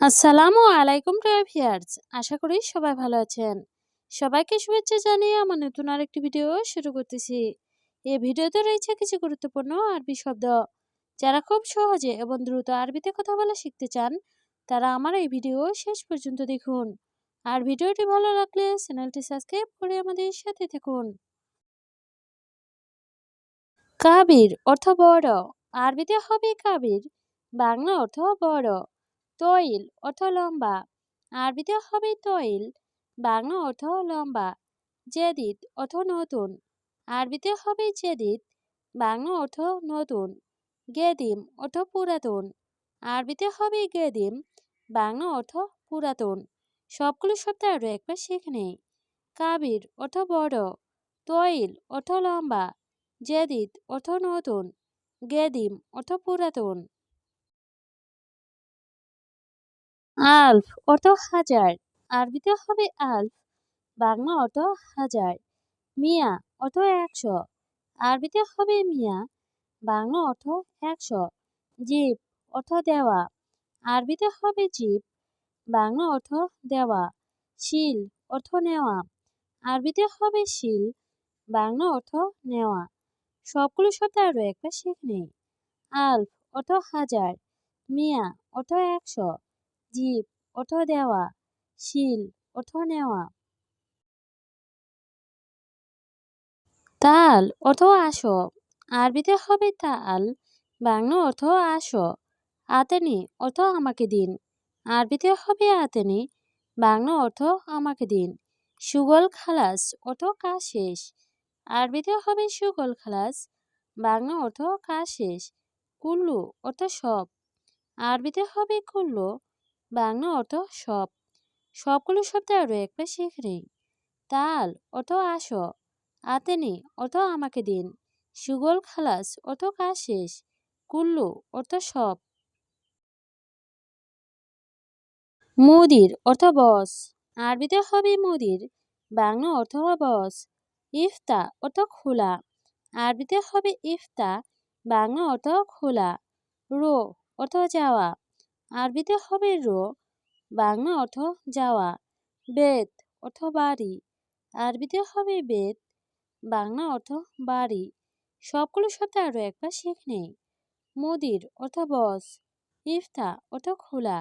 আসসালামু আলাইকুম প্রিয় ভিউয়ার্স, আশা করি সবাই ভালো আছেন। সবাইকে শুভেচ্ছা জানিয়ে আমার নতুন আরেকটি ভিডিও শুরু করতেছি। এই ভিডিওতে রয়েছে কিছু গুরুত্বপূর্ণ আরবি শব্দ। যারা খুব সহজে এবং দ্রুত আরবিতে কথা বলা শিখতে চান, তারা আমার এই ভিডিও শেষ পর্যন্ত দেখুন। আর ভিডিওটি ভালো লাগলে চ্যানেলটি সাবস্ক্রাইব করে আমাদের সাথে থাকুন। কাবির অর্থ বড়, আরবিতে হবে কাবির, বাংলা অর্থ বড়। তৈল অর্থ লম্বা, আরবিতে হবে তৈল, বাংলা অর্থ লম্বা। জেদিদ অর্থ নতুন, আরবিতে হবে জেদিদ, বাংলা অর্থ নতুন। গেদিম অর্থ পুরাতন, আরবিতে হবে গেদিম, বাংলা অর্থ পুরাতন। সবগুলো শব্দ আরো একবার শিখে নেই। কাবির অর্থ বড়, তৈল অর্থ লম্বা, জেদিদ অর্থ নতুন, গেদিম অর্থ পুরাতন। আলফ অর্থ হাজার, আরবিতে হবে আলফ, বাংলা অর্থ হাজার। মিয়া অর্থ ১০০, আরবিতে হবে মিয়া, বাংলা অর্থ ১০০। জিব অর্থ দেওয়া, আরবিতে হবে জিব, বাংলা অর্থ দেওয়া। শিল অর্থ নেওয়া, আরবিতে হবে শিল, বাংলা অর্থ নেওয়া। সবগুলো শব্দ আরো একবার শিখে নেই। আলফ অর্থ হাজার, মিয়া অর্থ ১০০, জিব অর্থ দেওয়া, শিল অর্থ নেওয়া। তাল অর্থ আসো, আরবিতে হবে তাল, বাংলা অর্থ আসো। আতেনি অর্থ আমাকে দিন, আরবিতে হবে আতেনি, বাংলা অর্থ আমাকে দিন। সুগল খালাস অর্থ কাজ শেষ, আরবিতে হবে সুগল খালাস, বাংলা অর্থ কাজ শেষ। কুল্লু অর্থ সব, আরবিতে হবে কুল্লু, বাংলা অর্থ সব। সবগুলো শব্দ আরো একবার শিখে নেই। তাল অর্থ আসো, আতেনি অর্থ আমাকে দিন, সুগল খালাস অর্থ কাজ শেষ, কুল্লু অর্থ সব। মুদির অর্থ বস, আরবিতে হবে মুদির, বাংলা অর্থ বস। ইফতা অর্থ খোলা, আরবিতে হবে ইফতা, বাংলা অর্থ খোলা। রো অর্থ যাওয়া, আরবিতে হবে রো, বাংলা অর্থ যাওয়া। বেত অর্থ বাড়ি, আরবিতে হবে বেত, বাংলা অর্থ বাড়ি। সবগুলো শব্দ আরো একবার শিখে নেই। মুদির অর্থ বস, ইফতা অর্থ খোলা,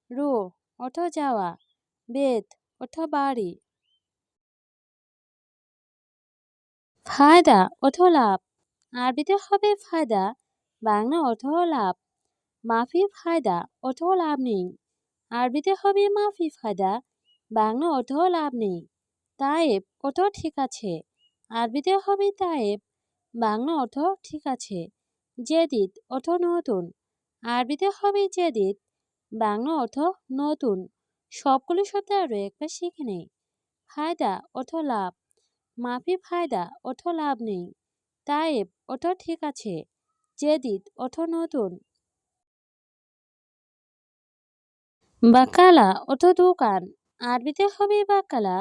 রো অর্থ যাওয়া, বেত অর্থ বাড়ি। ফায়দা অর্থ লাভ, আরবিতে হবে ফায়দা, বাংলা অর্থ লাভ। মাফি ফায়দা অর্থ লাভ নেই, আরবিতে হবে মাফি ফায়দা, বাংলা অর্থ লাভ নেই। তায়েব অর্থ ঠিক আছে, আরবিতে হবে তায়েব, বাংলা অর্থ ঠিক আছে। জেদিদ অর্থ নতুন, আরবিতে হবে জেদিদ, বাংলা অর্থ নতুন। সবগুলো শব্দ আরো একবার শিখে নেই। ফায়দা অর্থ লাভ, মাফি ফায়দা অর্থ লাভ নেই, তায়েব অর্থ ঠিক আছে, জেদিদ অর্থ নতুন। বাকালা অর্থ দোকান, আরবিতে হবে বাকালা,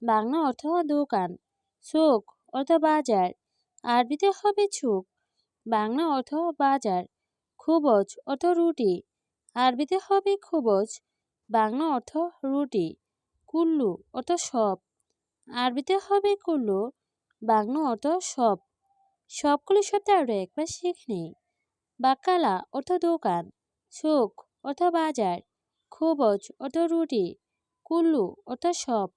বাংলা অর্থ দোকান। সুক অর্থ বাজার, আরবিতে হবে ছুক, বাংলা অর্থ বাজার। খুবজ অর্থ রুটি, আরবিতে হবে খুবজ, বাংলা অর্থ রুটি। কুল্লু অর্থ সব, আরবিতে হবে কুল্লু, বাংলা অর্থ সব। সবগুলো শব্দ আরো একবার শিখে নেই। বাকালা অর্থ দোকান, সুক অর্থ বাজার, খুবজ অর্থ রুটি, কুল্লু অর্থ সব।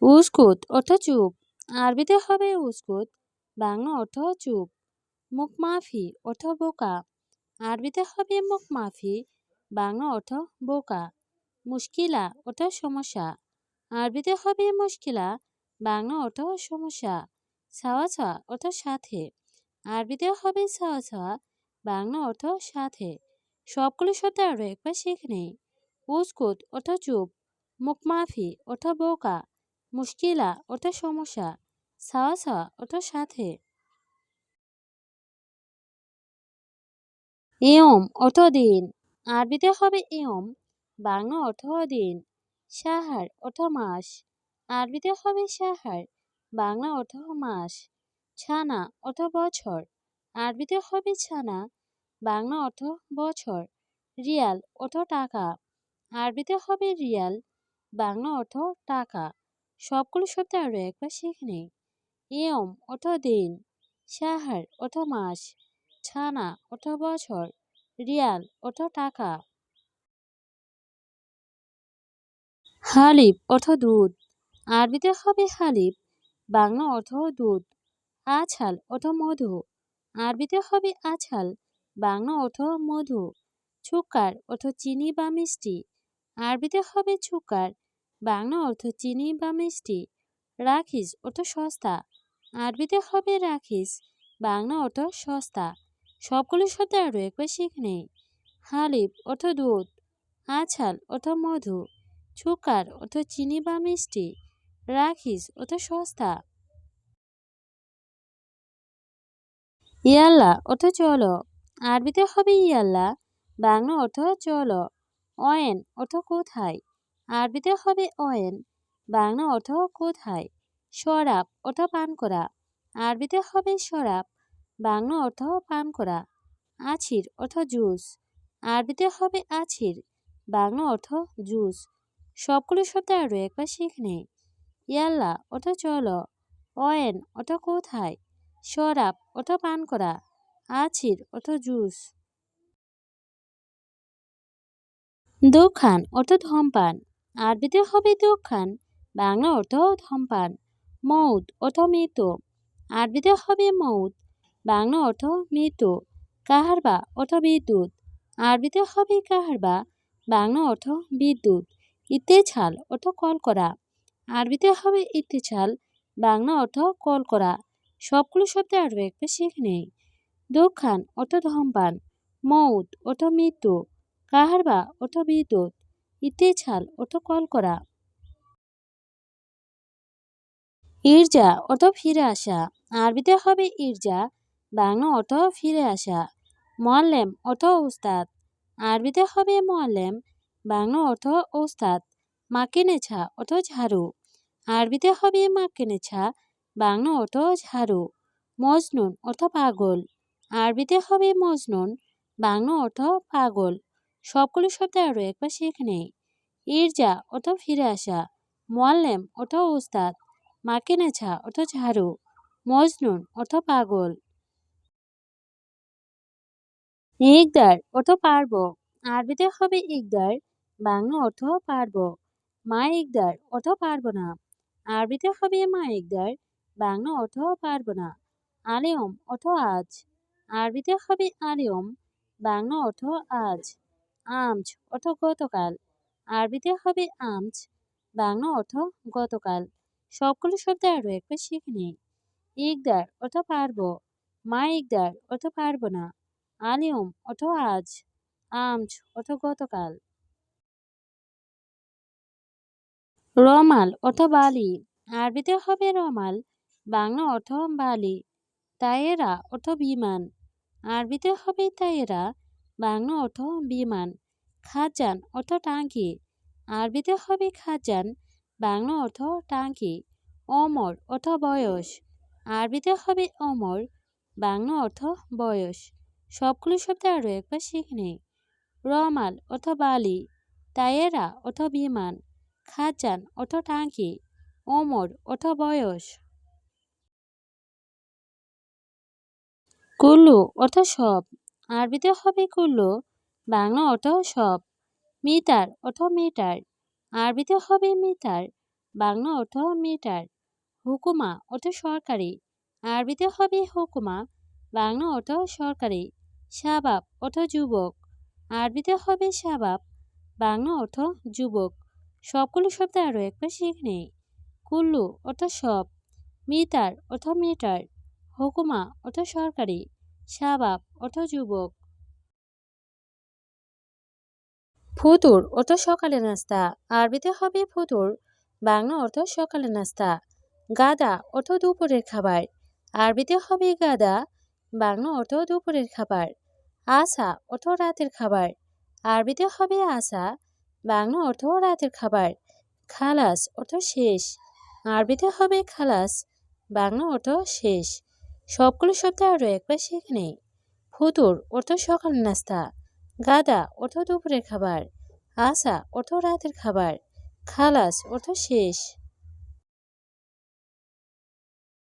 উস্কুত অর্থ চুপ, আরবিতে হবে উস্কুত, বাংলা অর্থ চুপ। মুখমাফি অর্থ বোকা, আরবিতে হবে মুখমাফি, বাংলা অর্থ বোকা। মুশকিলা অর্থ সমস্যা, আরবিতে হবে মুশকিলা, বাংলা অর্থ সমস্যা। সাওয়াসা অর্থ সাথে, আরবিতে হবে সাওয়াসা, বাংলা অর্থ সাথে। সবগুলো শব্দ আরো একবার শিখে নেই। উস্কুত অর্থ চুপ, মুখমাফি অর্থ বোকা, মুশকিলা অর্থ সমস্যা, সাওয়াসা অর্থ সাথে। ইয়ম অর্থ দিন, আরবিতে হবে ইয়ম, বাংলা অর্থ দিন। সাহার অর্থ মাস, আরবিতে হবে সাহার, বাংলা অর্থ মাস। ছানা অর্থ বছর, আরবিতে হবে ছানা, বাংলা অর্থ বছর। রিয়াল অর্থ টাকা। আরবিতে হবে রিয়াল, বাংলা অর্থ টাকা। সবগুলো শব্দ আরো একবার শিখে নেই। ইয়ম অর্থ দিন, শাহর অর্থ মাস, ছানা অর্থ বছর, রিয়াল অর্থ টাকা। হালিব অর্থ দুধ। আরবিতে হবে হালিব, বাংলা অর্থ দুধ। আছাল অর্থ মধু। আরবিতে হবে আছাল, বাংলা অর্থ মধু। সুকার অর্থ চিনি বা মিষ্টি। আরবিতে হবে সুকার, বাংলা অর্থ চিনি বা মিষ্টি। রাখিস অর্থ সস্তা। আরবিতে হবে রাখিস, বাংলা অর্থ সস্তা। সবগুলো শব্দ আরো একবার শিখে নেই। হালিব অর্থ দুধ, আছাল অর্থ মধু, সুকার অর্থ চিনি বা মিষ্টি, রাখিস অর্থ সস্তা। ইয়াল্লা অর্থ চলো। আরবিতে হবে ইয়াল্লা, বাংলা অর্থ চলো। অয়েন অর্থ কোথায়। আরবিতে হবে অয়েন, বাংলা অর্থ কোথায়। শরাব অর্থ পান করা। আরবিতে হবে শরাব, বাংলা অর্থ পান করা। আছির অর্থ জুস। আরবিতে হবে আছির, বাংলা অর্থ জুস। সবগুলো শব্দ আরো একবার শিখে নেই। ইয়াল্লা অর্থ চলো, অয়েন অর্থ কোথায়, শরাব অর্থ পান করা, আছির অর্থ জুস। দোকান অর্থ ধূমপান। আরবিতে হবে দোকান, বাংলা অর্থ ধূমপান। মৌত অর্থ মৃত্যু। আরবিতে হবে মৌত, বাংলা অর্থ মৃত্যু। কাহারবা অর্থ বিদ্যুৎ। আরবিতে হবে কাহারবা, বাংলা অর্থ বিদ্যুৎ। ইত্তেছাল অর্থ কল করা। আরবিতে হবে ইত্তেছাল, বাংলা অর্থ কল করা। সবগুলো শব্দ আরো একবার শিখে নেই। দোকান অর্থ ধূমপান, মৌত অর্থ মৃত্যু, কাহারবা অর্থ বিদ্যুৎ, ইত্তেছাল অর্থ কল করা। ইরজা অর্থ ফিরে আসা। আরবিতে হবে ইরজা, বাংলা অর্থ ফিরে আসা। মোয়াল্লেম অর্থ উস্তাদ। আরবিতে হবে মোয়াল্লেম, বাংলা অর্থ ওস্তাদ। মাকিনেছা অর্থ ঝাড়ু। আরবিতে হবে মাকিনেছা, বাংলা অর্থ ঝাড়ু। মজনুন অর্থ পাগল। আরবিতে হবে মজনুন, বাংলা অর্থ পাগল। সবগুলো শব্দ আরো একবার শিখে নেই। ইরজা অর্থ ফিরে আসা, মোয়াল্লেম অর্থ উস্তাদ, মাকিনেছা অর্থ ঝাড়ু, মজনুন অর্থ পাগল। ইকদার অর্থ পারব। আরবিতে হবে ইকদার, বাংলা অর্থ পারব। মা ইকদার অর্থ পারব না। আরবিতে হবে মা ইকদার, বাংলা অর্থ পারব না। আলিয়ম অর্থ আজ। আরবিতে হবে আলিয়ম, বাংলা অর্থ আজ। আমজ অর্থ গতকাল। আরবিতে হবে আমজ, বাংলা অর্থ গতকাল। সবগুলো শব্দ আরো একবার শিখে নিই। ইকদার অর্থ পারব, মা ইকদার অর্থ পারব না, আলিয়ম অর্থ আজ, আমজ অর্থ গতকাল। রমাল অর্থ বালি। আরবিতে হবে রমাল, বাংলা অর্থ বালি। তায়েরা অর্থ বিমান। আরবিতে হবে তায়েরা, বাংলা অর্থ বিমান। খাজান অর্থ টাঙ্কি। আরবিতে হবে খাজান, বাংলা অর্থ টাঙ্কি। অমর অর্থ বয়স। আরবিতে হবে অমর, বাংলা অর্থ বয়স। সবগুলো শব্দ আরো একবার শিখে নেই। রমাল অর্থ বালি, তায়েরা অর্থ বিমান, খাজান অর্থ টাঙ্কি, ওমর অর্থ বয়স। কুল্লু অর্থ সব। আরবিতে হবে কুল্লু, বাংলা অর্থ সব। মিটার অর্থ মিটার। আরবিতে হবে মিটার, বাংলা অর্থ মিটার। হুকুমা অর্থ সরকারি। আরবিতে হবে হুকুমা, বাংলা অর্থ সরকারি। শাবাব অর্থ যুবক। আরবিতে হবে শাবাব, বাংলা অর্থ যুবক। সবগুলো শব্দ আরো একবার শিখে নেই। কুল্লু অর্থ সব, মিটার অর্থ মিটার, হুকুমা অর্থ সরকারি, শাবাব অর্থ যুবক। ফুতুর অর্থ সকালের নাস্তা। আরবিতে হবে ফুতুর, বাংলা অর্থ সকালের নাস্তা। গাদা অর্থ দুপুরের খাবার। আরবিতে হবে গাদা, বাংলা অর্থ দুপুরের খাবার। আসা অর্থ রাতের খাবার। আরবিতে হবে আসা, বাংলা অর্থ রাতের খাবার। খালাস অর্থ শেষ। আরবিতে হবে খালাস, বাংলা অর্থ শেষ। সবগুলো শব্দ আরো একবার শিখে নেই। ফুতুর অর্থ সকালের নাস্তা। গাদা অর্থ দুপুরের খাবার। আসা অর্থ রাতের খাবার। খালাস অর্থ শেষ।